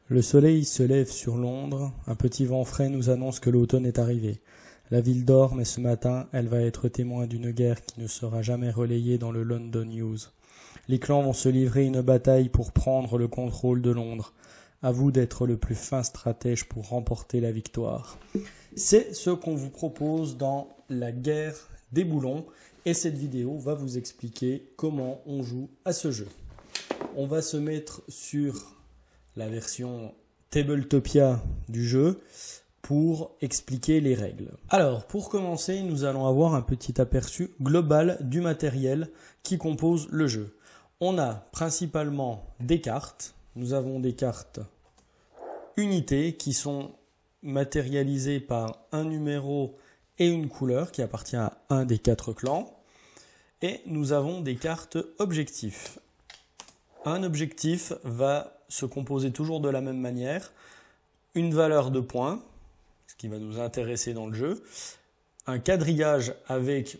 Le soleil se lève sur Londres, un petit vent frais nous annonce que l'automne est arrivé. La ville dort, mais ce matin, elle va être témoin d'une guerre qui ne sera jamais relayée dans le London News. Les clans vont se livrer une bataille pour prendre le contrôle de Londres. À vous d'être le plus fin stratège pour remporter la victoire. C'est ce qu'on vous propose dans la guerre des boulons, et cette vidéo va vous expliquer comment on joue à ce jeu. On va se mettre sur la version Tabletopia du jeu pour expliquer les règles. Alors, pour commencer, nous allons avoir un petit aperçu global du matériel qui compose le jeu. On a principalement des cartes. Nous avons des cartes unités qui sont matérialisées par un numéro et une couleur qui appartient à un des 4 clans. Et nous avons des cartes objectifs. Un objectif va se composer toujours de la même manière. Une valeur de points, ce qui va nous intéresser dans le jeu. Un quadrillage avec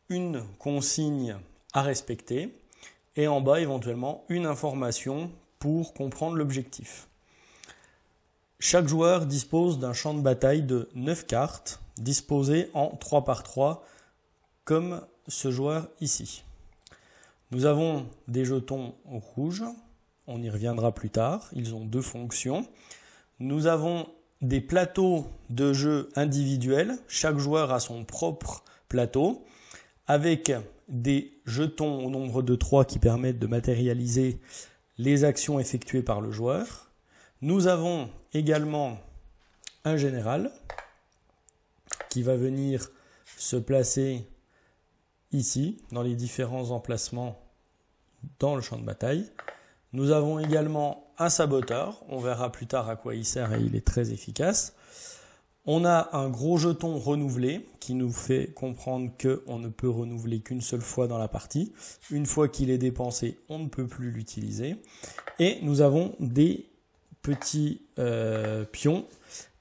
une consigne à respecter. Et en bas, éventuellement, une information pour comprendre l'objectif. Chaque joueur dispose d'un champ de bataille de 9 cartes, disposées en 3 par 3, comme ce joueur ici. Nous avons des jetons rouges, on y reviendra plus tard, ils ont 2 fonctions. Nous avons des plateaux de jeu individuels, chaque joueur a son propre plateau, avec des jetons au nombre de 3 qui permettent de matérialiser les actions effectuées par le joueur. Nous avons également un général qui va venir se placer ici, dans les différents emplacements dans le champ de bataille. Nous avons également un saboteur, on verra plus tard à quoi il sert et il est très efficace. On a un gros jeton renouvelé qui nous fait comprendre qu'on ne peut renouveler qu'une seule fois dans la partie. Une fois qu'il est dépensé, on ne peut plus l'utiliser. Et nous avons des petits pions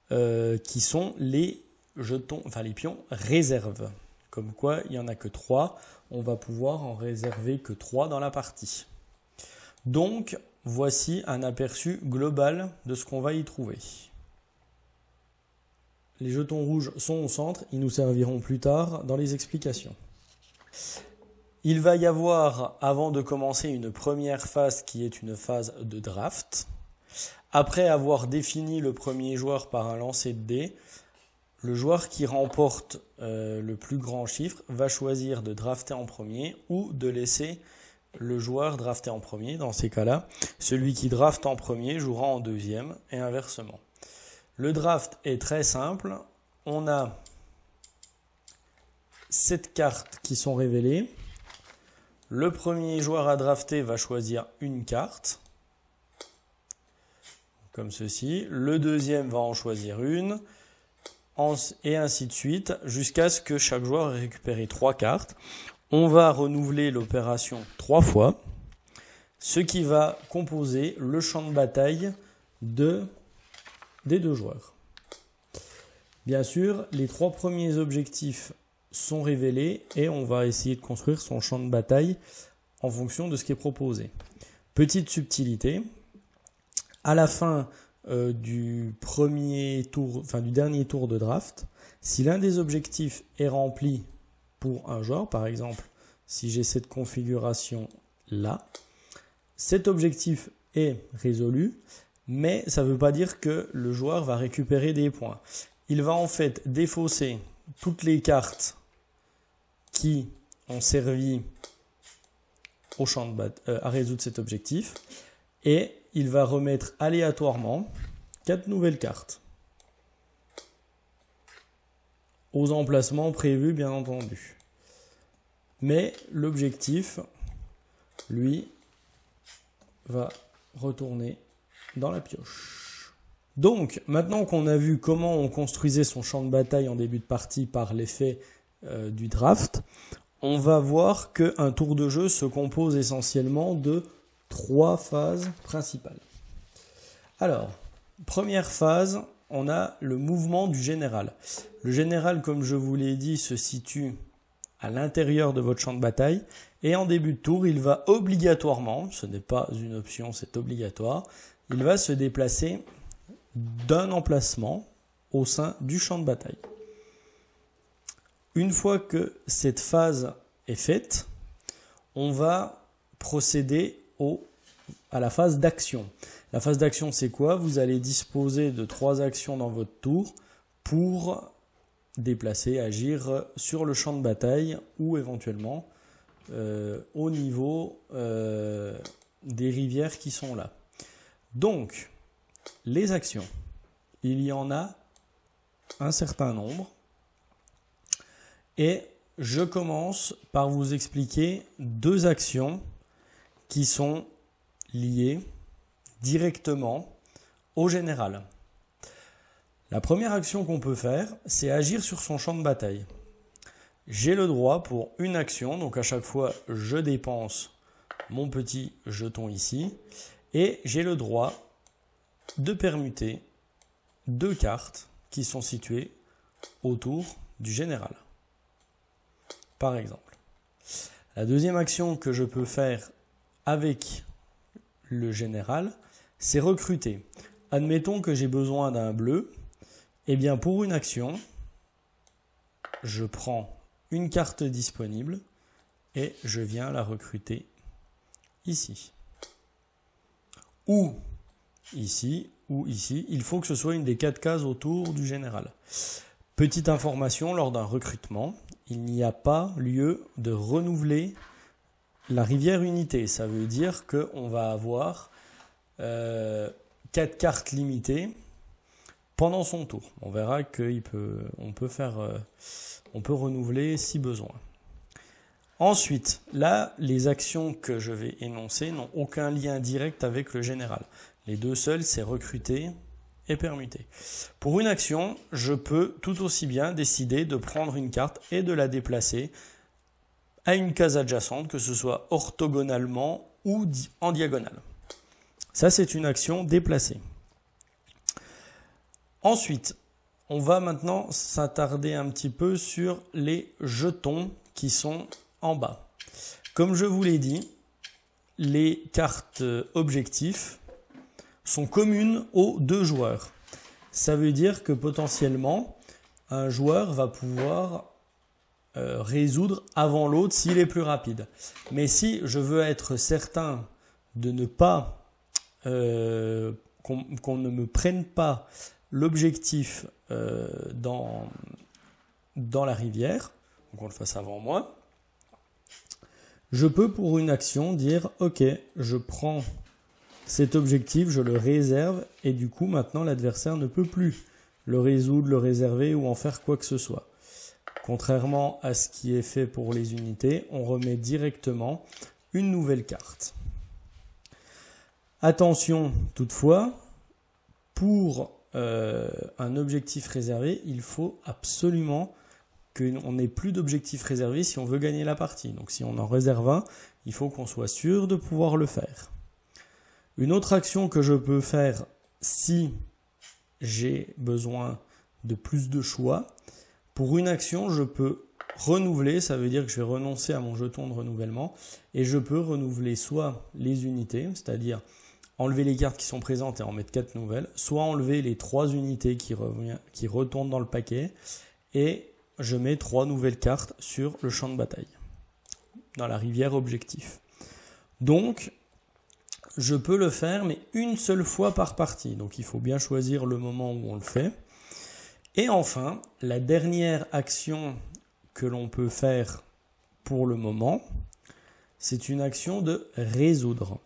qui sont les jetons, enfin les pions réserve. Comme quoi, il n'y en a que 3. On va pouvoir en réserver que 3 dans la partie. Donc, voici un aperçu global de ce qu'on va y trouver. Les jetons rouges sont au centre, ils nous serviront plus tard dans les explications. Il va y avoir, avant de commencer, une première phase qui est une phase de draft. Après avoir défini le premier joueur par un lancer de dés, le joueur qui remporte le plus grand chiffre va choisir de drafter en premier ou de laisser le joueur drafter en premier. Dans ces cas-là, celui qui drafte en premier jouera en deuxième et inversement. Le draft est très simple. On a 7 cartes qui sont révélées. Le premier joueur à drafter va choisir une carte, comme ceci. Le deuxième va en choisir une, et ainsi de suite, jusqu'à ce que chaque joueur ait récupéré 3 cartes. On va renouveler l'opération 3 fois, ce qui va composer le champ de bataille des 2 joueurs. Bien sûr, les 3 premiers objectifs sont révélés et on va essayer de construire son champ de bataille en fonction de ce qui est proposé. Petite subtilité, à la fin du dernier tour de draft, si l'un des objectifs est rempli pour un joueur, par exemple, si j'ai cette configuration là, cet objectif est résolu, mais ça ne veut pas dire que le joueur va récupérer des points. Il va en fait défausser toutes les cartes qui ont servi au champ de à résoudre cet objectif et il va remettre aléatoirement 4 nouvelles cartes aux emplacements prévus bien entendu. Mais l'objectif, lui, va retourner dans la pioche. Donc, maintenant qu'on a vu comment on construisait son champ de bataille en début de partie par l'effet du draft, on va voir qu'un tour de jeu se compose essentiellement de 3 phases principales. Alors, première phase, on a le mouvement du général. Le général, comme je vous l'ai dit, se situe à l'intérieur de votre champ de bataille et en début de tour, il va obligatoirement, ce n'est pas une option, c'est obligatoire, il va se déplacer d'un emplacement au sein du champ de bataille. Une fois que cette phase est faite, on va procéder à la phase d'action. La phase d'action, c'est quoi? Vous allez disposer de 3 actions dans votre tour pour déplacer, agir sur le champ de bataille ou éventuellement au niveau des rivières qui sont là. Donc, les actions, il y en a un certain nombre et je commence par vous expliquer 2 actions qui sont liées directement au général. La première action qu'on peut faire, c'est agir sur son champ de bataille. J'ai le droit pour une action, donc à chaque fois je dépense mon petit jeton ici, et j'ai le droit de permuter 2 cartes qui sont situées autour du général. Par exemple, la deuxième action que je peux faire avec le général, c'est recruter. Admettons que j'ai besoin d'un bleu, et bien pour une action, je prends une carte disponible et je viens la recruter ici. Ou ici, ou ici. Il faut que ce soit une des 4 cases autour du général. Petite information, lors d'un recrutement, il n'y a pas lieu de renouveler la rivière unité. Ça veut dire qu'on va avoir 4 cartes limitées pendant son tour. On verra qu'on peut renouveler si besoin. Ensuite, là, les actions que je vais énoncer n'ont aucun lien direct avec le général. Les 2 seuls, c'est recruter et permuter. Pour une action, je peux tout aussi bien décider de prendre une carte et de la déplacer à une case adjacente, que ce soit orthogonalement ou en diagonale. Ça, c'est une action déplacée. Ensuite, on va maintenant s'attarder un petit peu sur les jetons qui sont en bas. Comme je vous l'ai dit, les cartes objectifs sont communes aux 2 joueurs. Ça veut dire que potentiellement, un joueur va pouvoir résoudre avant l'autre s'il est plus rapide. Mais si je veux être certain de ne pas qu'on ne me prenne pas l'objectif dans la rivière, donc on le fasse avant moi, je peux pour une action dire ok, je prends cet objectif, je le réserve et du coup maintenant l'adversaire ne peut plus le résoudre, le réserver ou en faire quoi que ce soit. Contrairement à ce qui est fait pour les unités, on remet directement une nouvelle carte. Attention toutefois, pour un objectif réservé, il faut absolument qu'on n'ait plus d'objectif réservé si on veut gagner la partie. Donc si on en réserve un, il faut qu'on soit sûr de pouvoir le faire. Une autre action que je peux faire si j'ai besoin de plus de choix, pour une action, je peux renouveler, ça veut dire que je vais renoncer à mon jeton de renouvellement et je peux renouveler soit les unités, c'est-à-dire enlever les cartes qui sont présentes et en mettre 4 nouvelles, soit enlever les 3 unités qui retournent dans le paquet et je mets 3 nouvelles cartes sur le champ de bataille, dans la rivière objectif. Donc, je peux le faire, mais une seule fois par partie. Donc, il faut bien choisir le moment où on le fait. Et enfin, la dernière action que l'on peut faire pour le moment, c'est une action de résoudre.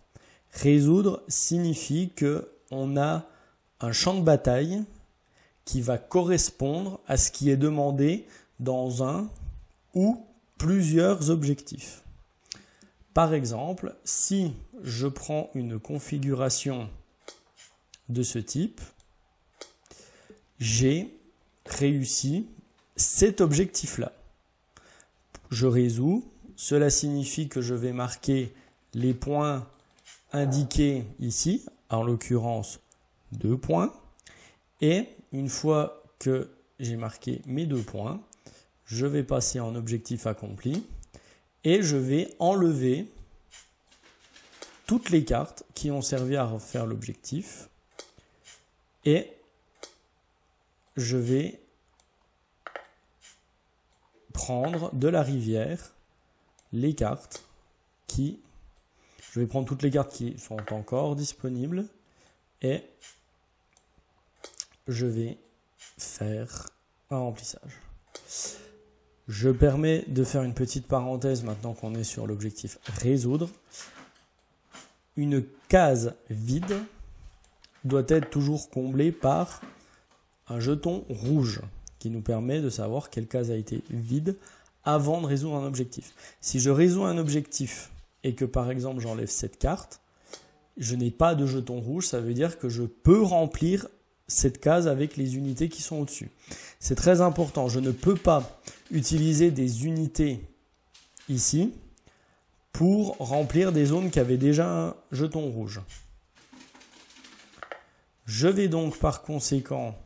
Résoudre signifie qu'on a un champ de bataille qui va correspondre à ce qui est demandé dans un ou plusieurs objectifs. Par exemple, si je prends une configuration de ce type, j'ai réussi cet objectif-là. Je résous, cela signifie que je vais marquer les points indiqués ici, en l'occurrence 2 points, et une fois que j'ai marqué mes 2 points, je vais passer en objectif accompli et je vais enlever toutes les cartes qui ont servi à refaire l'objectif et je vais prendre de la rivière les cartes qui... Je vais prendre toutes les cartes qui sont encore disponibles et je vais faire un remplissage. Je permets de faire une petite parenthèse maintenant qu'on est sur l'objectif résoudre. Une case vide doit être toujours comblée par un jeton rouge qui nous permet de savoir quelle case a été vide avant de résoudre un objectif. Si je résous un objectif et que par exemple j'enlève cette carte, je n'ai pas de jeton rouge, ça veut dire que je peux remplir cette case avec les unités qui sont au-dessus. C'est très important, je ne peux pas utiliser des unités ici pour remplir des zones qui avaient déjà un jeton rouge. Je vais donc par conséquent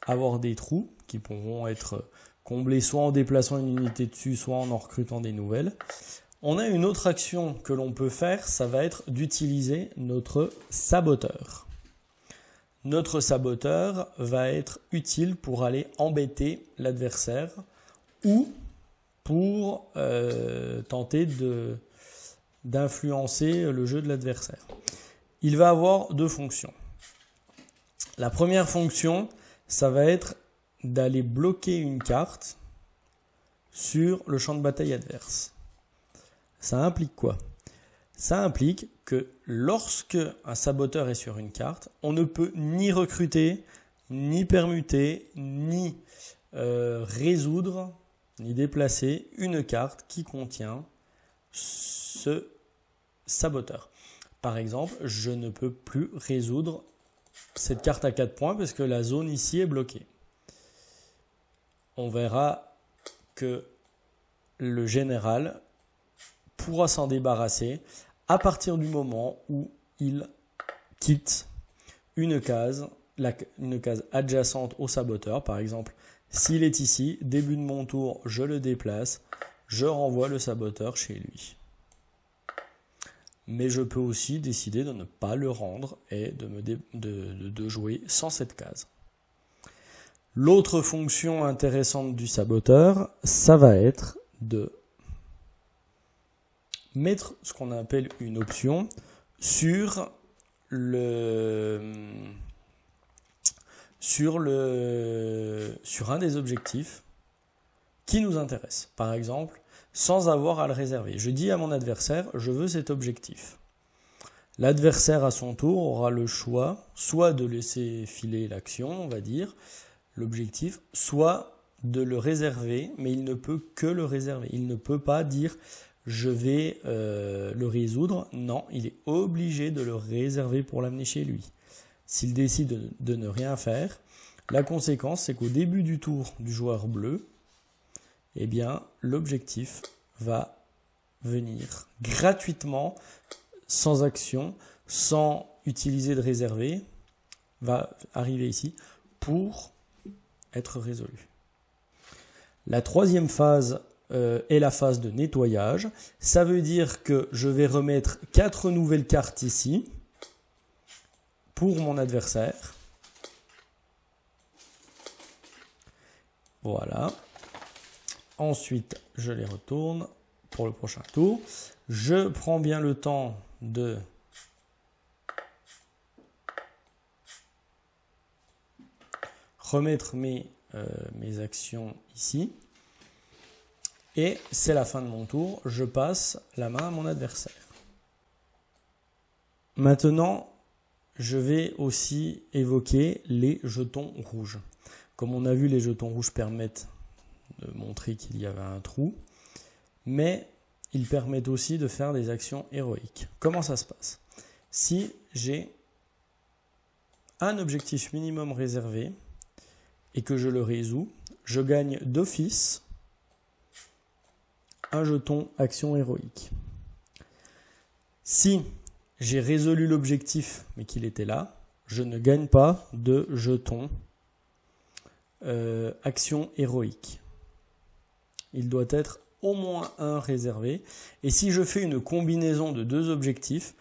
avoir des trous qui pourront être comblés soit en déplaçant une unité dessus, soit en recrutant des nouvelles. On a une autre action que l'on peut faire, ça va être d'utiliser notre saboteur. Notre saboteur va être utile pour aller embêter l'adversaire ou pour tenter d'influencer le jeu de l'adversaire. Il va avoir deux fonctions. La première fonction, ça va être d'aller bloquer une carte sur le champ de bataille adverse. Ça implique quoi? Ça implique que lorsque un saboteur est sur une carte, on ne peut ni recruter, ni permuter, ni résoudre, ni déplacer une carte qui contient ce saboteur. Par exemple, je ne peux plus résoudre cette carte à 4 points parce que la zone ici est bloquée. On verra que le général pourra s'en débarrasser à partir du moment où il quitte une case adjacente au saboteur. Par exemple, s'il est ici, début de mon tour, je le déplace, je renvoie le saboteur chez lui. Mais je peux aussi décider de ne pas le rendre et de jouer sans cette case. L'autre fonction intéressante du saboteur, ça va être de mettre ce qu'on appelle une option sur un des objectifs qui nous intéresse. Par exemple, sans avoir à le réserver. Je dis à mon adversaire, je veux cet objectif. L'adversaire à son tour aura le choix, soit de laisser filer l'action, on va dire, l'objectif, soit de le réserver, mais il ne peut que le réserver. Il ne peut pas dire je vais le résoudre. Non, il est obligé de le réserver pour l'amener chez lui. S'il décide de ne rien faire, la conséquence, c'est qu'au début du tour du joueur bleu, eh bien, l'objectif va venir gratuitement, sans action, sans utiliser de réservé, va arriver ici pour être résolu. La troisième phase est la phase de nettoyage. Ça veut dire que je vais remettre 4 nouvelles cartes ici pour mon adversaire. Voilà. Ensuite, je les retourne pour le prochain tour. Je prends bien le temps de remettre mes actions ici. Et c'est la fin de mon tour. Je passe la main à mon adversaire. Maintenant, je vais aussi évoquer les jetons rouges. Comme on a vu, les jetons rouges permettent de montrer qu'il y avait un trou, mais ils permettent aussi de faire des actions héroïques. Comment ça se passe? Si j'ai un objectif minimum réservé et que je le résous, je gagne d'office un jeton action héroïque. Si j'ai résolu l'objectif mais qu'il était là, je ne gagne pas de jeton action héroïque. Il doit être au moins un réservé. Et si je fais une combinaison de 2 objectifs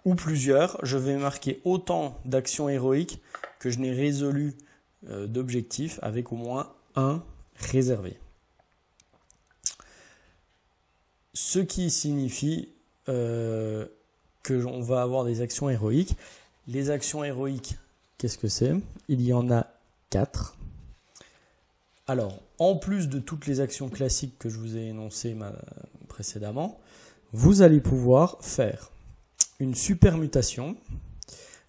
ou plusieurs, je vais marquer autant d'actions héroïques que je n'ai résolu d'objectifs avec au moins un réservé. Ce qui signifie qu'on va avoir des actions héroïques. Les actions héroïques, qu'est-ce que c'est? Il y en a 4. Alors, en plus de toutes les actions classiques que je vous ai énoncées précédemment, vous allez pouvoir faire une supermutation.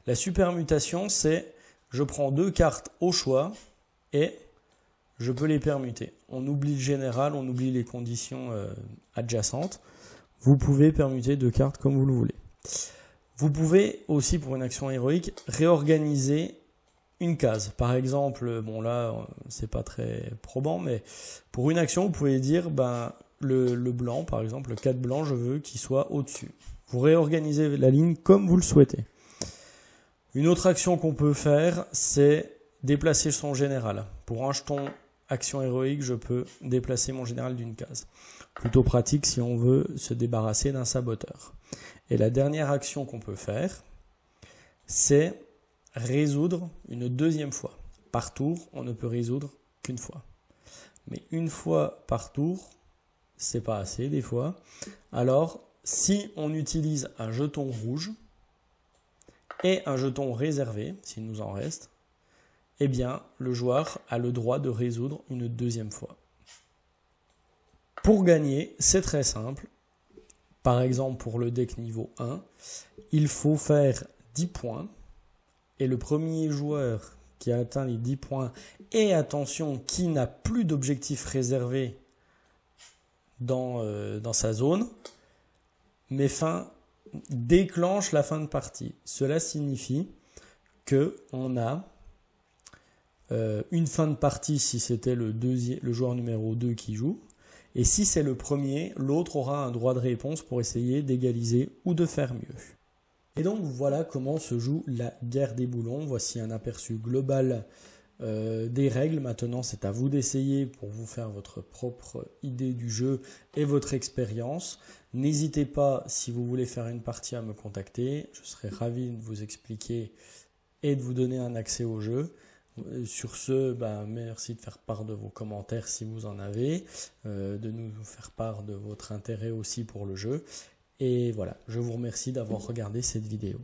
La supermutation, c'est je prends 2 cartes au choix et je peux les permuter. On oublie le général, on oublie les conditions adjacentes. Vous pouvez permuter 2 cartes comme vous le voulez. Vous pouvez aussi, pour une action héroïque, réorganiser une case. Par exemple, bon là, c'est pas très probant, mais pour une action, vous pouvez dire, le blanc, par exemple, le 4 blanc, je veux qu'il soit au-dessus. Vous réorganisez la ligne comme vous le souhaitez. Une autre action qu'on peut faire, c'est déplacer son général. Pour un jeton action héroïque, je peux déplacer mon général d'une case. Plutôt pratique si on veut se débarrasser d'un saboteur. Et la dernière action qu'on peut faire, c'est résoudre une deuxième fois. Par tour, on ne peut résoudre qu'une fois. Mais une fois par tour, c'est pas assez des fois. Alors, si on utilise un jeton rouge et un jeton réservé, s'il nous en reste, eh bien, le joueur a le droit de résoudre une deuxième fois. Pour gagner, c'est très simple. Par exemple, pour le deck niveau 1, il faut faire 10 points. Et le premier joueur qui a atteint les 10 points, et attention, qui n'a plus d'objectif réservé dans sa zone, déclenche la fin de partie. Cela signifie qu'on a une fin de partie si c'était le joueur numéro 2 qui joue. Et si c'est le premier, l'autre aura un droit de réponse pour essayer d'égaliser ou de faire mieux. Et donc voilà comment se joue la guerre des boulons. Voici un aperçu global des règles. Maintenant, c'est à vous d'essayer pour vous faire votre propre idée du jeu et votre expérience. N'hésitez pas, si vous voulez faire une partie, à me contacter. Je serai ravi de vous expliquer et de vous donner un accès au jeu. Sur ce, merci de faire part de vos commentaires si vous en avez, de nous faire part de votre intérêt aussi pour le jeu. Et voilà, je vous remercie d'avoir regardé cette vidéo.